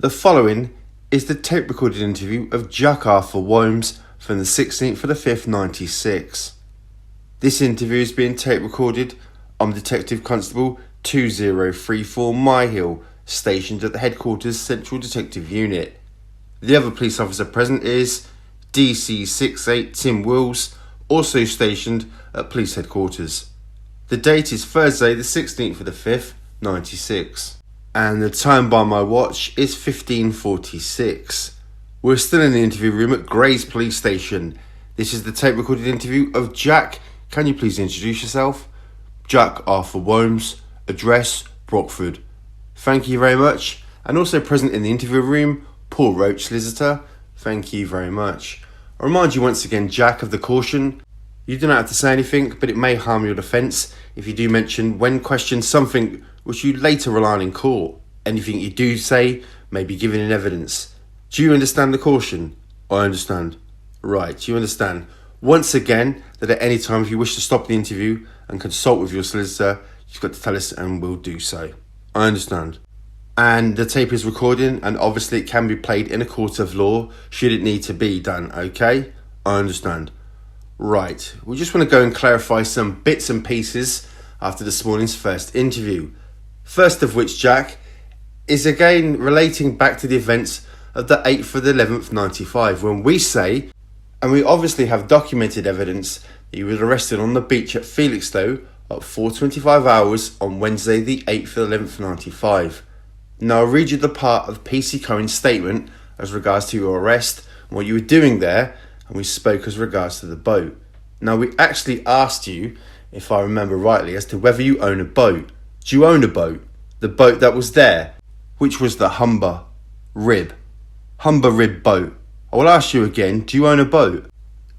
The following is the tape recorded interview of Jack Arthur Wilmes from the 16th of the 5th, 96. This interview is being tape recorded on Detective Constable 2034 Myhill, stationed at the Headquarters Central Detective Unit. The other police officer present is DC68 Tim Wills, also stationed at Police Headquarters. The date is Thursday the 16th of the 5th, 96. And the time by my watch is 15:46. We're still in the interview room at Grays Police Station. This is the tape recorded interview of Jack. Can you please introduce yourself? Jack Arthur Wilmes, address Brockford. Thank you very much. And also present in the interview room, Paul Roach, solicitor. Thank you very much. I remind you once again, Jack, of the caution. You do not have to say anything, but it may harm your defence if you do mention, when questioned, something which you later rely on in court. Anything you do say may be given in evidence. Do you understand the caution? I understand. Right, you understand. Once again, that at any time if you wish to stop the interview and consult with your solicitor, you've got to tell us and we'll do so. I understand. And the tape is recording, and obviously it can be played in a court of law should it need to be done, okay? I understand. Right, we just want to go and clarify some bits and pieces after this morning's first interview. First of which, Jack, is again relating back to the events of the 8th of the 11th 95, when we say, and we obviously have documented evidence, that you were arrested on the beach at Felixstowe at 4:25 hours on Wednesday the 8th of the 11th 95. Now I'll read you the part of PC Cohen's statement as regards to your arrest and what you were doing there, and we spoke as regards to the boat. Now we actually asked you, if I remember rightly, as to whether you own a boat. Do you own a boat? The boat that was there, which was the Humber Rib boat. I will ask you again, do you own a boat?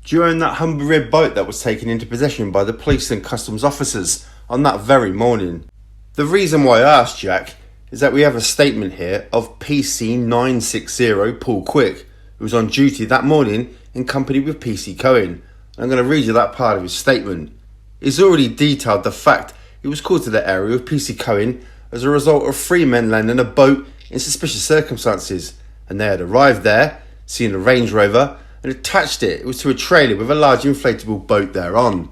Do you own that Humber Rib boat that was taken into possession by the police and customs officers on that very morning? The reason why I asked, Jack, is that we have a statement here of PC 960 Paul Quick, who was on duty that morning in company with PC Cohen. I'm going to read you that part of his statement. He's already detailed the fact he was called to the area with PC Cohen as a result of 3 men landing a boat in suspicious circumstances, and they had arrived there, seen a Range Rover, and attached it was to a trailer with a large inflatable boat thereon.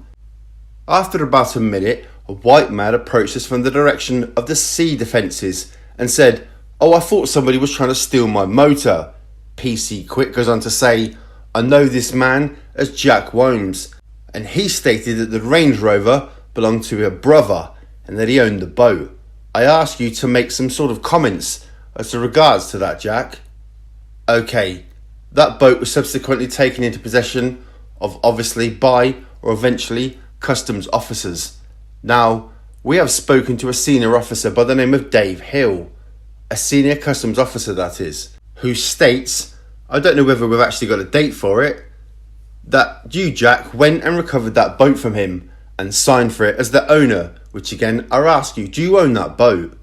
After about a minute, a white man approached us from the direction of the sea defences and said, "Oh, I thought somebody was trying to steal my motor." PC Quick goes on to say, "I know this man as Jack Wilmes, and he stated that the Range Rover belonged to a brother and that he owned the boat. I ask you to make some sort of comments as to regards to that, Jack." Okay, that boat was subsequently taken into possession of, obviously by or eventually, customs officers. Now, we have spoken to a senior officer by the name of Dave Hill, a senior customs officer that is, who states, I don't know whether we've actually got a date for it, that you, Jack, went and recovered that boat from him and signed for it as the owner, which again, I ask you, do you own that boat?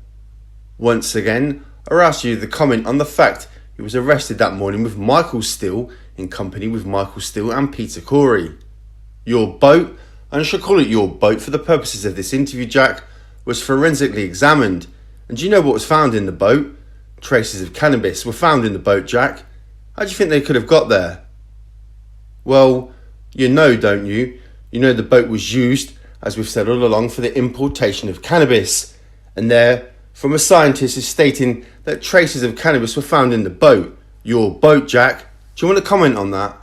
Once again, I ask you the comment on the fact he was arrested that morning with Michael Steele, in company with Michael Steele and Peter Corey. Your boat, and I shall call it your boat for the purposes of this interview, Jack, was forensically examined. And do you know what was found in the boat? Traces of cannabis were found in the boat, Jack. How do you think they could have got there? Well, you know, don't you? You know the boat was used, as we've said all along, for the importation of cannabis. And there, from a scientist is stating that traces of cannabis were found in the boat. Your boat, Jack. Do you want to comment on that?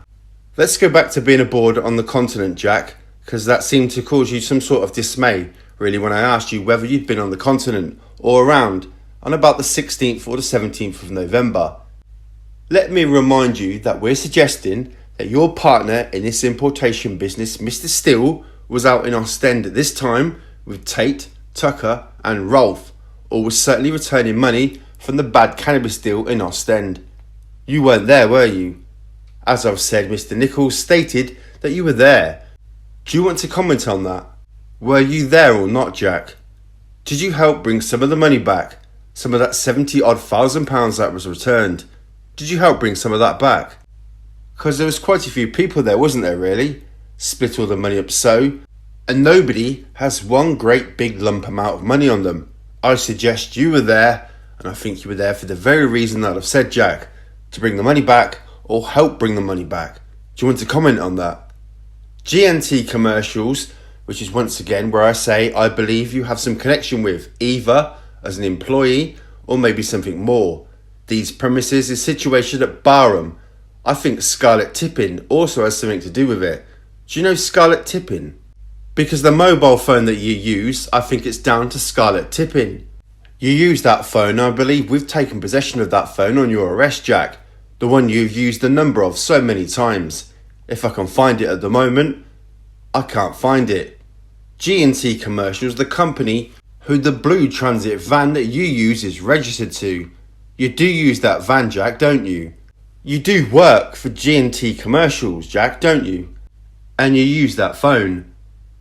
Let's go back to being aboard on the continent, Jack, because that seemed to cause you some sort of dismay, really, when I asked you whether you'd been on the continent or around on about the 16th or the 17th of November. Let me remind you that we're suggesting that your partner in this importation business, Mr. Steele, was out in Ostend at this time with Tate, Tucker and Rolfe, or was certainly returning money from the bad cannabis deal in Ostend. You weren't there, were you? As I've said, Mr. Nichols stated that you were there. Do you want to comment on that? Were you there or not, Jack? Did you help bring some of the money back? Some of that 70-odd thousand pounds that was returned? Did you help bring some of that back? Because there was quite a few people there, wasn't there, really? Split all the money up so, and nobody has one great big lump amount of money on them. I suggest you were there, and I think you were there for the very reason that I've said, Jack, to bring the money back or help bring the money back. Do you want to comment on that? G&T commercials, which is once again where I say I believe you have some connection with, either as an employee or maybe something more. These premises is situated at Barham. I think Scarlet Tippin also has something to do with it. Do you know Scarlet Tippin? Because the mobile phone that you use, I think it's down to Scarlet Tippin. You use that phone, I believe we've taken possession of that phone on your arrest, Jack. The one you've used the number of so many times. If I can find it at the moment, I can't find it. G&T Commercials, the company who the blue transit van that you use is registered to. You do use that van, Jack, don't you? You do work for G&T Commercials, Jack, don't you? And you use that phone.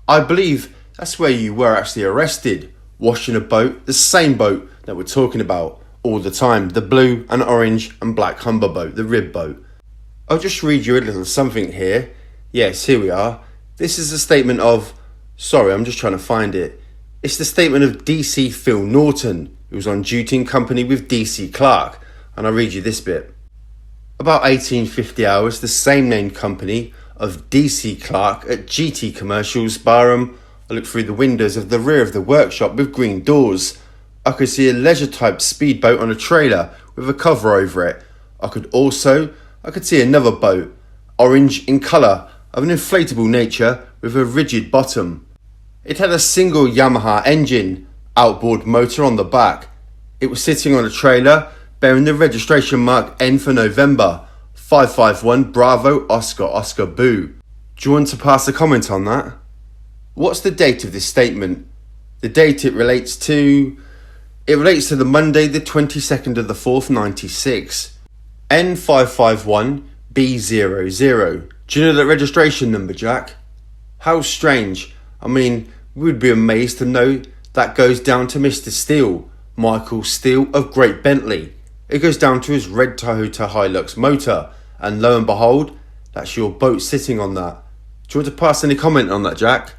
I believe that's where you were actually arrested, washing a boat, the same boat that we're talking about all the time, the blue and orange and black Humber boat, the rib boat. I'll just read you a little something here. Yes, here we are. This is a statement of, sorry, I'm just trying to find it. It's the statement of DC Phil Norton, who was on duty in company with DC Clark, and I'll read you this bit. About 1850 hours, the same named company of DC Clark at GT Commercials, Barham. I looked through the windows of the rear of the workshop with green doors. I could see a leisure-type speedboat on a trailer with a cover over it. I could see another boat, orange in colour, of an inflatable nature with a rigid bottom. It had a single Yamaha engine, outboard motor on the back. It was sitting on a trailer bearing the registration mark N for November, 551 Bravo Oscar Oscar Boo. Do you want to pass a comment on that? What's the date of this statement? The date it relates to the Monday the 22nd of the 4th, 96. N551B00. Do you know that registration number, Jack? How strange. I mean, we would be amazed to know that goes down to Mr. Steele, Michael Steele of Great Bentley. It goes down to his red Toyota Hilux motor, and lo and behold, that's your boat sitting on that. Do you want to pass any comment on that, Jack?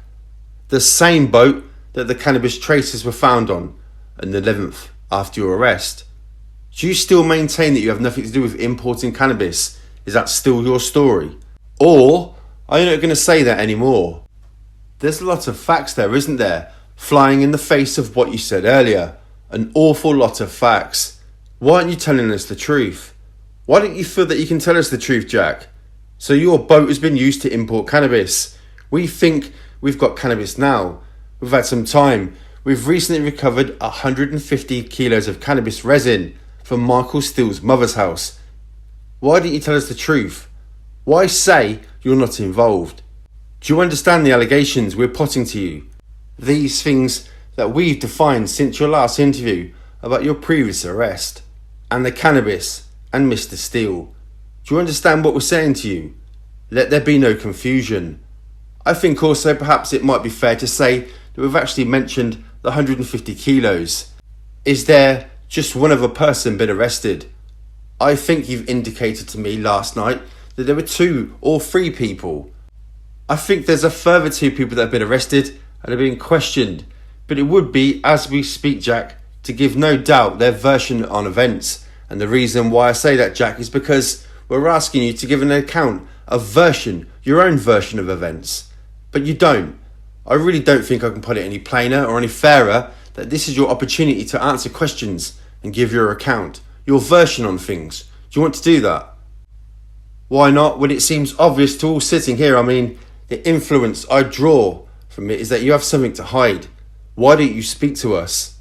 The same boat that the cannabis traces were found on the 11th after your arrest. Do you still maintain that you have nothing to do with importing cannabis? Is that still your story? Or are you not going to say that anymore? There's a lot of facts there, isn't there? Flying in the face of what you said earlier. An awful lot of facts. Why aren't you telling us the truth? Why don't you feel that you can tell us the truth, Jack? So your boat has been used to import cannabis. We think we've got cannabis now. We've had some time. We've recently recovered 150 kilos of cannabis resin from Michael Steele's mother's house. Why didn't you tell us the truth? Why say you're not involved? Do you understand the allegations we're putting to you? These things that we've defined since your last interview about your previous arrest, and the cannabis, and Mr. Steele. Do you understand what we're saying to you? Let there be no confusion. I think also perhaps it might be fair to say that we've actually mentioned the 150 kilos. Is there just one other person been arrested? I think you've indicated to me last night that there were 2 or 3 people. I think there's a further 2 people that have been arrested and are being questioned, but it would be, as we speak, Jack, to give no doubt their version on events. And the reason why I say that, Jack, is because we're asking you to give an account, a version, your own version of events. But you don't. I really don't think I can put it any plainer or any fairer that this is your opportunity to answer questions and give your account, your version on things. Do you want to do that? Why not? When it seems obvious to all sitting here. I mean, the inference I draw from it is that you have something to hide. Why don't you speak to us?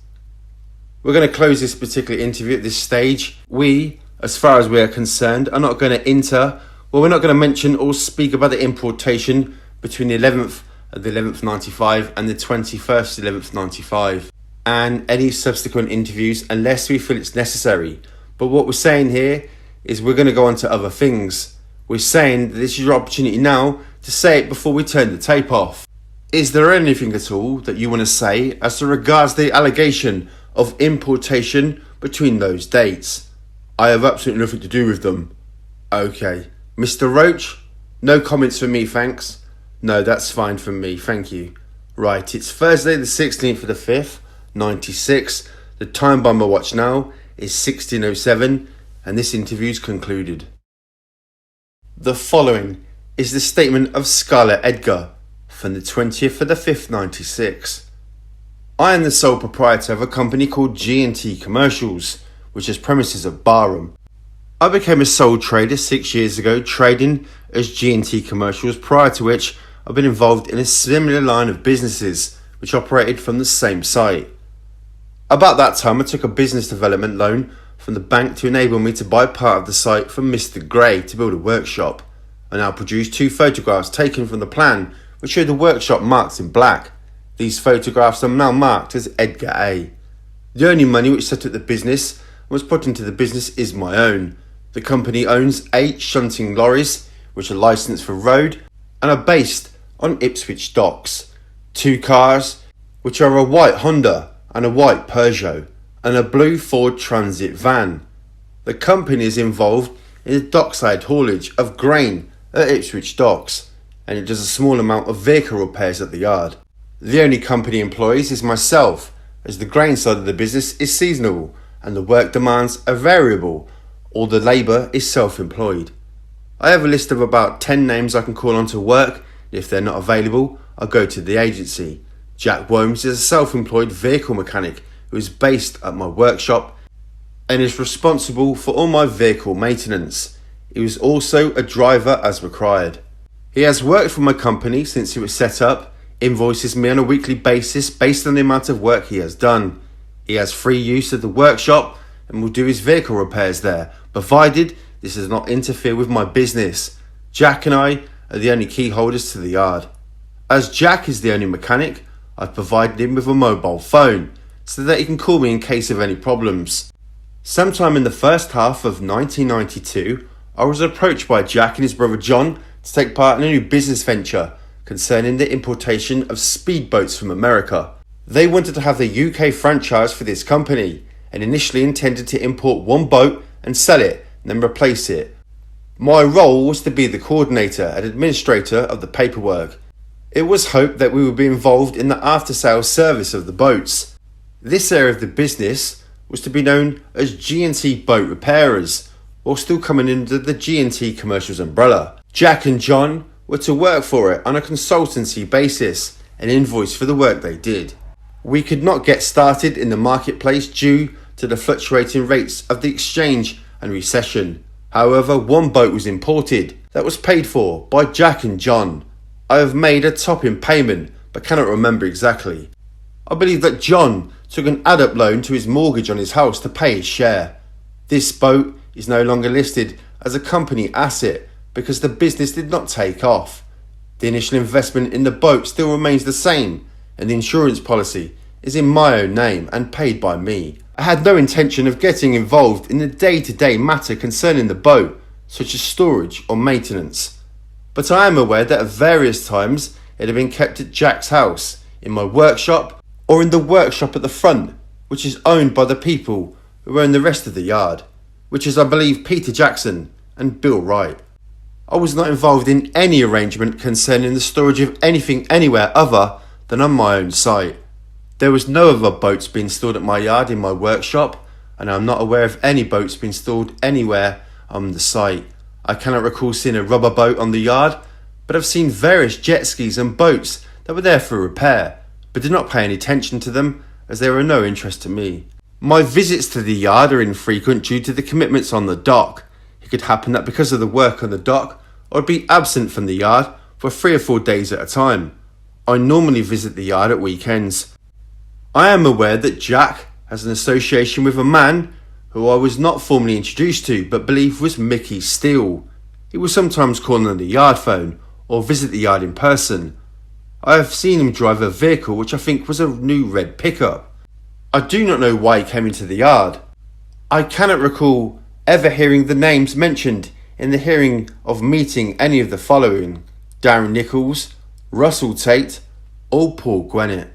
We're going to close this particular interview at this stage. We, as far as we're concerned, are not going to we're not going to mention or speak about the importation between the 11th of the 11th 95 and the 21st 11th 95 and any subsequent interviews unless we feel it's necessary. But what we're saying here is we're going to go on to other things. We're saying that this is your opportunity now to say it before we turn the tape off. Is there anything at all that you want to say as to regards the allegation of importation between those dates? I have absolutely nothing to do with them. Okay. Mr. Roach? No comments from me, thanks. No, that's fine from me, thank you. Right, it's Thursday the 16th of the 5th, 96. The time by my watch now is 1607, and this interview is concluded. The following is the statement of Scarlett Edgar from the 20th of the 5th, 96. I am the sole proprietor of a company called G&T Commercials, which has premises at Barham. I became a sole trader 6 years ago, trading as G&T Commercials, prior to which I've been involved in a similar line of businesses which operated from the same site. About that time, I took a business development loan from the bank to enable me to buy part of the site from Mr. Gray to build a workshop. I now produced 2 photographs taken from the plan which show the workshop marked in black. These photographs are now marked as Edgar A. The only money which set up the business and was put into the business is my own. The company owns 8 shunting lorries which are licensed for road and are based on Ipswich docks, 2 cars which are a white Honda and a white Peugeot, and a blue Ford Transit van. The company is involved in the dockside haulage of grain at Ipswich docks, and it does a small amount of vehicle repairs at the yard. The only company employees is myself, as the grain side of the business is seasonal and the work demands are variable. All the labour is self-employed. I have a list of about 10 names I can call on to work. If they're not available, I'll go to the agency. Jack Worms is a self-employed vehicle mechanic who is based at my workshop and is responsible for all my vehicle maintenance. He was also a driver as required. He has worked for my company since it was set up, invoices me on a weekly basis based on the amount of work he has done. He has free use of the workshop and will do his vehicle repairs there, provided this does not interfere with my business. Jack and I are the only key holders to the yard. As Jack is the only mechanic, I've provided him with a mobile phone so that he can call me in case of any problems. Sometime in the first half of 1992, I was approached by Jack and his brother John to take part in a new business venture concerning the importation of speedboats from America. They wanted to have the UK franchise for this company and initially intended to import 1 boat and sell it and then replace it. My role was to be the coordinator and administrator of the paperwork. It was hoped that we would be involved in the after-sales service of the boats. This area of the business was to be known as G&T Boat Repairers, while still coming under the G&T Commercials umbrella. Jack and John were to work for it on a consultancy basis and invoice for the work they did. We could not get started in the marketplace due to the fluctuating rates of the exchange and recession. However, 1 boat was imported that was paid for by Jack and John. I have made a top-in payment but cannot remember exactly. I believe that John took an add-up loan to his mortgage on his house to pay his share. This boat is no longer listed as a company asset because the business did not take off. The initial investment in the boat still remains the same and the insurance policy is in my own name and paid by me. I had no intention of getting involved in the day-to-day matter concerning the boat, such as storage or maintenance. But I am aware that at various times it had been kept at Jack's house, in my workshop, or in the workshop at the front, which is owned by the people who own the rest of the yard, which is, I believe, Peter Jackson and Bill Wright. I was not involved in any arrangement concerning the storage of anything anywhere other than on my own site. There was no other boats being stored at my yard in my workshop, and I am not aware of any boats being stored anywhere on the site. I cannot recall seeing a rubber boat on the yard, but I've seen various jet skis and boats that were there for repair, but did not pay any attention to them as they were of no interest to me. My visits to the yard are infrequent due to the commitments on the dock. It could happen that because of the work on the dock, I would be absent from the yard for 3 or 4 days at a time. I normally visit the yard at weekends. I am aware that Jack has an association with a man who I was not formally introduced to but believe was Mickey Steele. He will sometimes call on the yard phone or visit the yard in person. I have seen him drive a vehicle which I think was a new red pickup. I do not know why he came into the yard. I cannot recall ever hearing the names mentioned in the hearing of meeting any of the following: Darren Nichols, Russell Tate or Paul Gwennett.